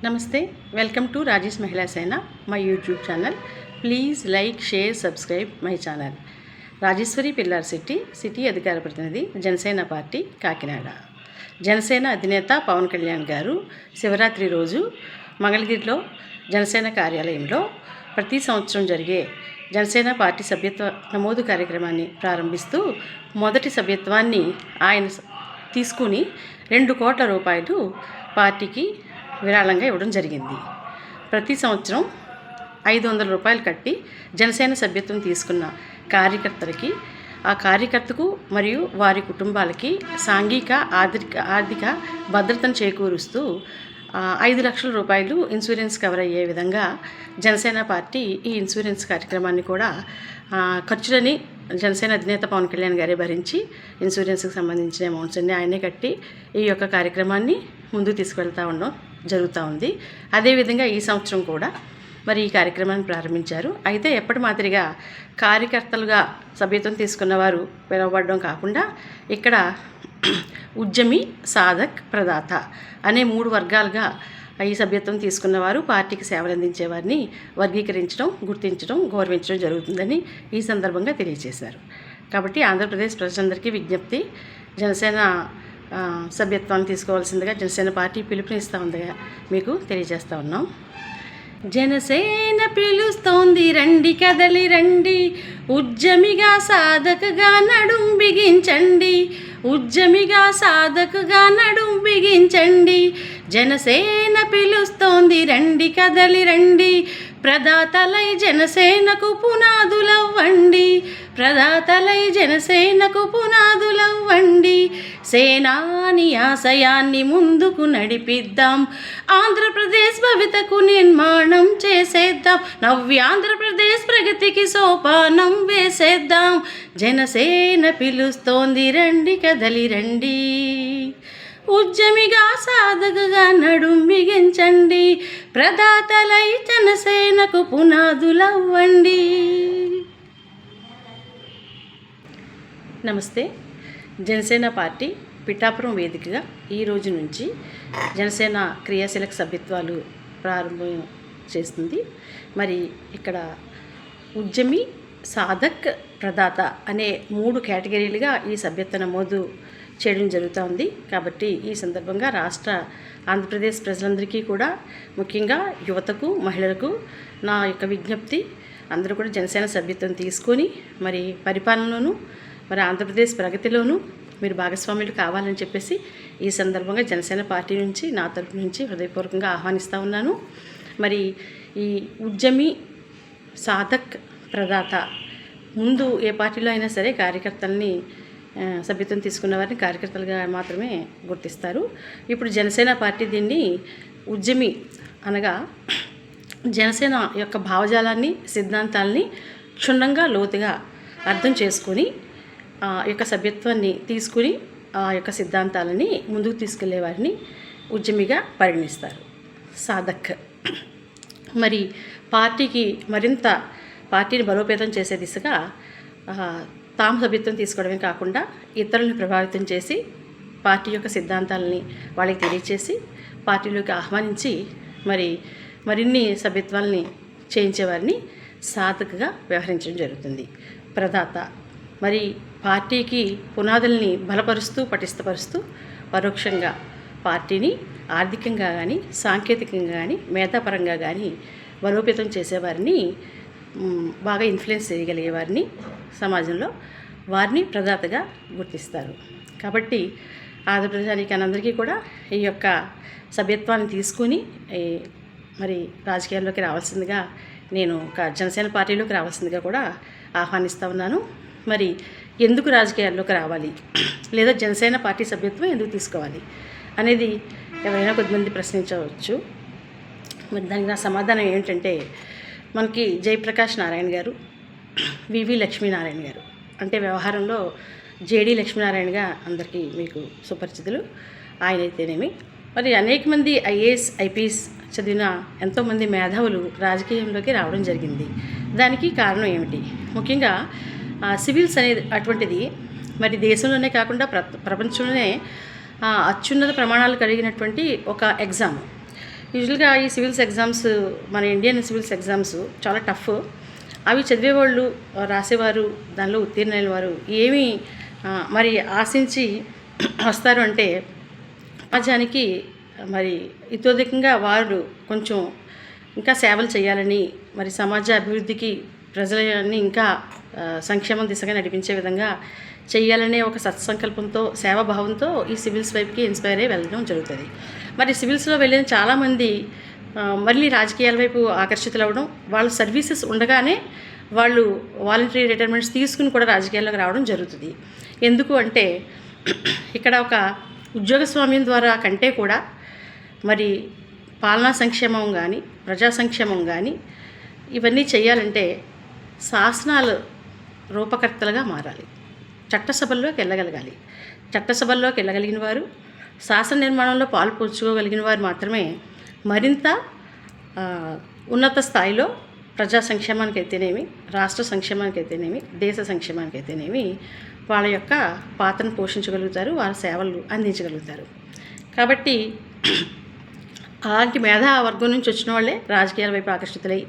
నమస్తే, welcome to Rajesh మహిళా సేన, my YouTube channel. Please like, share, subscribe my channel. Rajeshwari pillar city అధికార ప్రతినిధి, జనసేన పార్టీ, కాకినాడ. జనసేన అధినేత పవన్ కళ్యాణ్ గారు శివరాత్రి రోజు మంగళగిరిలో జనసేన కార్యాలయంలో ప్రతి సంవత్సరం జరిగే జనసేన పార్టీ సభ్యత్వ నమోదు కార్యక్రమాన్ని ప్రారంభిస్తూ మొదటి సభ్యత్వాన్ని ఆయన తీసుకుని 2 కోట్ల రూపాయలు పార్టీకి విరాళంగా ఇవ్వడం జరిగింది. ప్రతి సంవత్సరం 500 రూపాయలు కట్టి జనసేన సభ్యత్వం తీసుకున్న కార్యకర్తలకి, ఆ కార్యకర్తకు మరియు వారి కుటుంబాలకి సాంఘిక ఆర్థిక భద్రతను చేకూరుస్తూ 5 లక్షల రూపాయలు ఇన్సూరెన్స్ కవర్ అయ్యే విధంగా జనసేన పార్టీ ఈ ఇన్సూరెన్స్ కార్యక్రమాన్ని కూడా ఖర్చులని జనసేన అధినేత పవన్ కళ్యాణ్ గారే భరించి ఇన్సూరెన్స్కి సంబంధించిన అమౌంట్స్ అన్నీ ఆయనే కట్టి ఈ యొక్క కార్యక్రమాన్ని ముందుకు తీసుకువెళ్తూ ఉండడం జరుగుతూ ఉంది. అదేవిధంగా ఈ సంవత్సరం కూడా మరి ఈ కార్యక్రమాన్ని ప్రారంభించారు. అయితే ఎప్పటి మాదిరిగా కార్యకర్తలుగా సభ్యత్వం తీసుకున్నవారు పిలువబడడం కాకుండా ఇక్కడ ఉద్యమి, సాధక్, ప్రదాత అనే 3 వర్గాలుగా ఈ సభ్యత్వం తీసుకున్నవారు పార్టీకి సేవలు అందించే వారిని వర్గీకరించడం, గుర్తించడం, గౌరవించడం జరుగుతుందని ఈ సందర్భంగా తెలియజేశారు. కాబట్టి ఆంధ్రప్రదేశ్ ప్రజలందరికీ విజ్ఞప్తి, జనసేన సభ్యత్వాన్ని తీసుకోవాల్సిందిగా జనసేన పార్టీ పిలుపునిస్తూ ఉందిగా మీకు తెలియజేస్తూ ఉన్నాం. జనసేన పిలుస్తోంది, రండి కదలి రండి, ఉద్యమిగా సాధకగా నడుం బిగించండి, ఉద్యమిగా సాధకగా నడుం బిగించండి. జనసేన పిలుస్తోంది, రండి కదలి రండి, ప్రదాతలై జనసేనకు పునాదులవ్వండి, ప్రదాతలై జనసేనకు పునాదులవ్వండి. సేనాని ఆశయాన్ని ముందుకు నడిపిద్దాం, ఆంధ్రప్రదేశ్ భవితకు నిర్మాణం చేసేద్దాం, నవ్యాంధ్రప్రదేశ్ ప్రగతికి సోపానం వేసేద్దాం. జనసేన పిలుస్తోంది, రండి కదలి రండి, ఉద్యమిగా సాధకగా నడుం బిగించండి, ప్రదాతలై జనసేనకు పునాదులవ్వండి. నమస్తే. జనసేన పార్టీ పిఠాపురం వేదికగా ఈ రోజు నుంచి జనసేన క్రియాశీలక సభ్యత్వాలు ప్రారంభం చేస్తుంది. మరి ఇక్కడ ఉద్యమి, సాధక్, ప్రదాత అనే 3 కేటగిరీలుగా ఈ సభ్యత్వ నమోదు చేయడం జరుగుతూ ఉంది. కాబట్టి ఈ సందర్భంగా ఆంధ్రప్రదేశ్ ప్రజలందరికీ కూడా, ముఖ్యంగా యువతకు, మహిళలకు నా యొక్క విజ్ఞప్తి, అందరూ కూడా జనసేన సభ్యత్వం తీసుకొని మరి పరిపాలనలోనూ, మరి ఆంధ్రప్రదేశ్ ప్రగతిలోనూ మీరు భాగస్వాములు కావాలని చెప్పేసి ఈ సందర్భంగా జనసేన పార్టీ నుంచి, నా తరపు నుంచి హృదయపూర్వకంగా ఆహ్వానిస్తూ ఉన్నాను. మరి ఈ ఉద్యమి, సాధక్, ప్రదాత ముందు ఏ పార్టీలో అయినా సరే కార్యకర్తల్ని సభ్యత్వం తీసుకున్న వారిని కార్యకర్తలుగా మాత్రమే గుర్తిస్తారు. ఇప్పుడు జనసేన పార్టీ దీన్ని ఉద్యమి అనగా జనసేన యొక్క భావజాలాన్ని, సిద్ధాంతాలని క్షుణ్ణంగా, లోతుగా అర్థం చేసుకొని ఆ యొక్క సభ్యత్వాన్ని తీసుకుని ఆ యొక్క సిద్ధాంతాలని ముందుకు తీసుకెళ్లే వారిని ఉద్యమిగా పరిగణిస్తారు. సాధక్ మరి పార్టీని బలోపేతం చేసే దిశగా తాము సభ్యత్వం తీసుకోవడమే కాకుండా ఇతరులను ప్రభావితం చేసి పార్టీ యొక్క సిద్ధాంతాలని వాళ్ళకి తెలియచేసి పార్టీలోకి ఆహ్వానించి మరిన్ని సభ్యత్వాలని చేయించేవారిని సాధకగా వ్యవహరించడం జరుగుతుంది. ప్రదాత మరి పార్టీకి పునాదుల్ని బలపరుస్తూ, పటిష్టపరుస్తూ పరోక్షంగా పార్టీని ఆర్థికంగా కానీ, సాంకేతికంగా కానీ, మేధాపరంగా కానీ బలోపేతం చేసేవారిని, బాగా ఇన్ఫ్లుయెన్స్ చేయగలిగే వారిని సమాజంలో వారిని ప్రదాతగా గుర్తిస్తారు. కాబట్టి ఆంధ్రప్రదేశానికి కూడా ఈ యొక్క సభ్యత్వాన్ని తీసుకుని మరి రాజకీయాల్లోకి రావాల్సిందిగా, నేను జనసేన పార్టీలోకి రావాల్సిందిగా కూడా ఆహ్వానిస్తూ ఉన్నాను. మరి ఎందుకు రాజకీయాల్లోకి రావాలి, లేదా జనసేన పార్టీ సభ్యత్వం ఎందుకు తీసుకోవాలి అనేది ఎవరైనా కొద్దిమంది ప్రశ్నించవచ్చు. మరి దానికి నా సమాధానం ఏంటంటే, మనకి జయప్రకాష్ నారాయణ గారు, వివి లక్ష్మీనారాయణ గారు, అంటే వ్యవహారంలో జేడి లక్ష్మీనారాయణగా అందరికీ మీకు సుపరిచితులు. ఆయన అయితేనేమి మరి అనేక మంది ఐఏఎస్, ఐపీఎస్ చదివిన ఎంతోమంది మేధావులు రాజకీయంలోకి రావడం జరిగింది. దానికి కారణం ఏమిటి? ముఖ్యంగా సివిల్స్ అనేది అటువంటిది మరి దేశంలోనే కాకుండా ప్రపంచంలోనే అత్యున్నత ప్రమాణాలు కలిగినటువంటి ఒక ఎగ్జామ్. యూజువల్గా ఈ సివిల్స్ ఎగ్జామ్స్, మన ఇండియన్ సివిల్స్ ఎగ్జామ్స్ చాలా టఫ్. అవి చదివేవాళ్ళు, రాసేవారు, దానిలో ఉత్తీర్ణులైన వారు ఏమి మరి ఆశించి వస్తారు అంటే, సమాజానికి మరి ఇతోధికంగా వారు కొంచెం ఇంకా సేవలు చేయాలని, మరి సమాజ అభివృద్ధికి ప్రజలని ఇంకా సంక్షేమం దిశగా నడిపించే విధంగా చేయాలనే ఒక సత్సంకల్పంతో, సేవాభావంతో ఈ సివిల్స్ వైపుకి ఇన్స్పైర్ అయ్యి వెళ్ళడం జరుగుతుంది. మరి సివిల్స్లో వెళ్ళిన చాలామంది మళ్ళీ రాజకీయాల వైపు ఆకర్షితులవ్వడం, వాళ్ళ సర్వీసెస్ ఉండగానే వాళ్ళు వాలంటరీ రిటైర్మెంట్స్ తీసుకుని కూడా రాజకీయాల్లోకి రావడం జరుగుతుంది. ఎందుకు అంటే, ఇక్కడ ఒక ఉద్యోగస్వామ్యం ద్వారా కంటే కూడా మరి పాలనా సంక్షేమం కానీ, ప్రజా సంక్షేమం కానీ ఇవన్నీ చేయాలంటే శాసనాలు రూపకర్తలుగా మారాలి, చట్టసభల్లోకి వెళ్ళగలగాలి. చట్టసభల్లోకి వెళ్ళగలిగిన వారు, శాసన నిర్మాణంలో పాలు పంచుకోగలిగిన వారు మాత్రమే మరింత ఉన్నత స్థాయిలో ప్రజా సంక్షేమానికి అయితేనేమి, రాష్ట్ర సంక్షేమానికి అయితేనేమి, దేశ సంక్షేమానికి అయితేనేమి వాళ్ళ యొక్క పాత్రను పోషించగలుగుతారు, వాళ్ళ సేవలు అందించగలుగుతారు. కాబట్టి అలాంటి మేధా వర్గం నుంచి వచ్చిన వాళ్ళే రాజకీయాల వైపు ఆకర్షితులై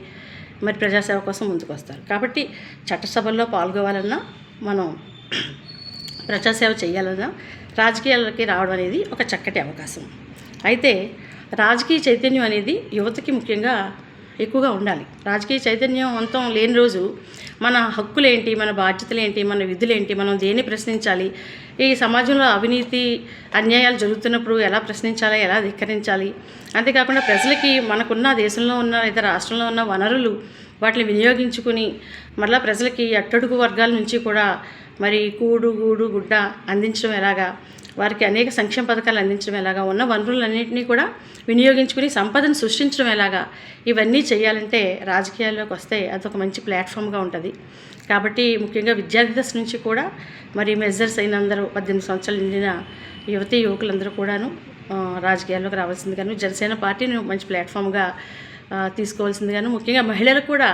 మరి ప్రజాసేవ కోసం ముందుకు వస్తారు. కాబట్టి చట్టసభల్లో పాల్గొవాలన్నా, మనం ప్రజాసేవ చేయాలన్నా రాజకీయాలకి రావడం అనేది ఒక చక్కటి అవకాశం. అయితే రాజకీయ చైతన్యం అనేది యువతకి ముఖ్యంగా ఎక్కువగా ఉండాలి. రాజకీయ చైతన్యవంతం లేని రోజు మన హక్కులేంటి, మన బాధ్యతలేంటి, మన విధులేంటి, మనం దేన్ని ప్రశ్నించాలి, ఈ సమాజంలో అవినీతి అన్యాయాలు జరుగుతున్నప్పుడు ఎలా ప్రశ్నించాలి, ఎలా ధిక్కరించాలి, అంతేకాకుండా ప్రజలకి మనకున్న దేశంలో ఉన్న లేదా రాష్ట్రంలో ఉన్న వనరులు వాటిని వినియోగించుకుని మరలా ప్రజలకి అట్టడుగు వర్గాల నుంచి కూడా మరి కూడు గూడు గుడ్డ అందించడం ఎలాగా, వారికి అనేక సంక్షేమ పథకాలు అందించడం ఎలాగా, ఉన్న వనరులన్నింటినీ కూడా వినియోగించుకుని సంపదను సృష్టించడం ఎలాగా, ఇవన్నీ చేయాలంటే రాజకీయాల్లోకి వస్తే అదొక మంచి ప్లాట్ఫామ్గా ఉంటుంది. కాబట్టి ముఖ్యంగా విద్యార్థి దశ నుంచి కూడా మరి మెజర్స్ అయిన అందరూ 18 సంవత్సరాలు నిండిన యువతీ యువకులందరూ కూడాను రాజకీయాల్లోకి రావాల్సింది గాను, జనసేన పార్టీని మంచి ప్లాట్ఫామ్గా తీసుకోవాల్సింది గాను, ముఖ్యంగా మహిళలకు కూడా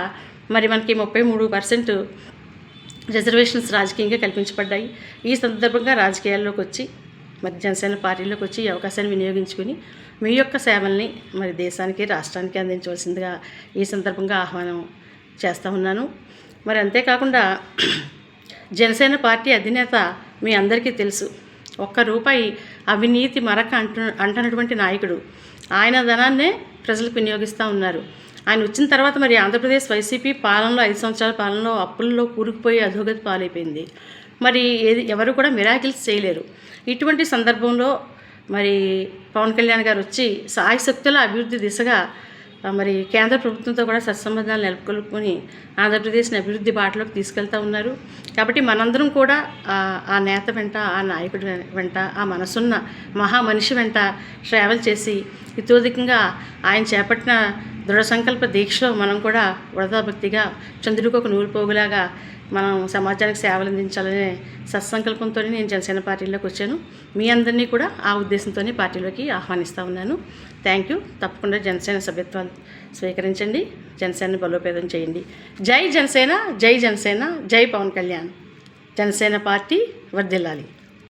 మరి మనకి 33% రిజర్వేషన్స్ రాజకీయంగా కల్పించబడ్డాయి. ఈ సందర్భంగా రాజకీయాల్లోకి వచ్చి మరి జనసేన పార్టీలోకి వచ్చి ఈ అవకాశాన్ని వినియోగించుకుని మీ యొక్క సేవల్ని మరి దేశానికి, రాష్ట్రానికి అందించవలసిందిగా ఈ సందర్భంగా ఆహ్వానం చేస్తూ ఉన్నాను. మరి అంతేకాకుండా జనసేన పార్టీ అధినేత మీ అందరికీ తెలుసు, ₹1 అవినీతి మరక అంటున్నటువంటి నాయకుడు. ఆయన ధనాన్నే ప్రజలకు వినియోగిస్తూ ఉన్నారు. ఆయన వచ్చిన తర్వాత మరి ఆంధ్రప్రదేశ్ వైసీపీ పాలనలో 5 సంవత్సరాల పాలనలో అప్పుల్లో కూరుకుపోయి అధోగతి పాలైపోయింది. మరి ఎవరు కూడా మిరాకిల్స్ చేయలేరు. ఇటువంటి సందర్భంలో మరి పవన్ కళ్యాణ్ గారు వచ్చి సాయశక్తుల అభివృద్ధి దిశగా మరి కేంద్ర ప్రభుత్వంతో కూడా సత్సంబంధాలు నెలకొల్పుకొని ఆంధ్రప్రదేశ్ని అభివృద్ధి బాటలోకి తీసుకెళ్తూ ఉన్నారు. కాబట్టి మనందరం కూడా ఆ నేత వెంట, ఆ నాయకుడి వెంట, ఆ మనసున్న మహామనిషి వెంట ట్రావెల్ చేసి ఇతోధికంగా ఆయన చేపట్టిన దృఢ సంకల్ప దీక్షలో మనం కూడా వృధాభక్తిగా చంద్రుడికి ఒక నూలు పోగులాగా మనం సమాజానికి సేవలు అందించాలనే సత్సంకల్పంతో నేను జనసేన పార్టీలోకి వచ్చాను. మీ అందరినీ కూడా ఆ ఉద్దేశంతోనే పార్టీలోకి ఆహ్వానిస్తూ ఉన్నాను. Thank you. తప్పకుండా జనసేన సభ్యత్వాలు స్వీకరించండి, జనసేనని బలోపేతం చేయండి. జై జనసేన, జై జనసేన, జై పవన్ కళ్యాణ్. జనసేన పార్టీ వర్ధిల్లాలి.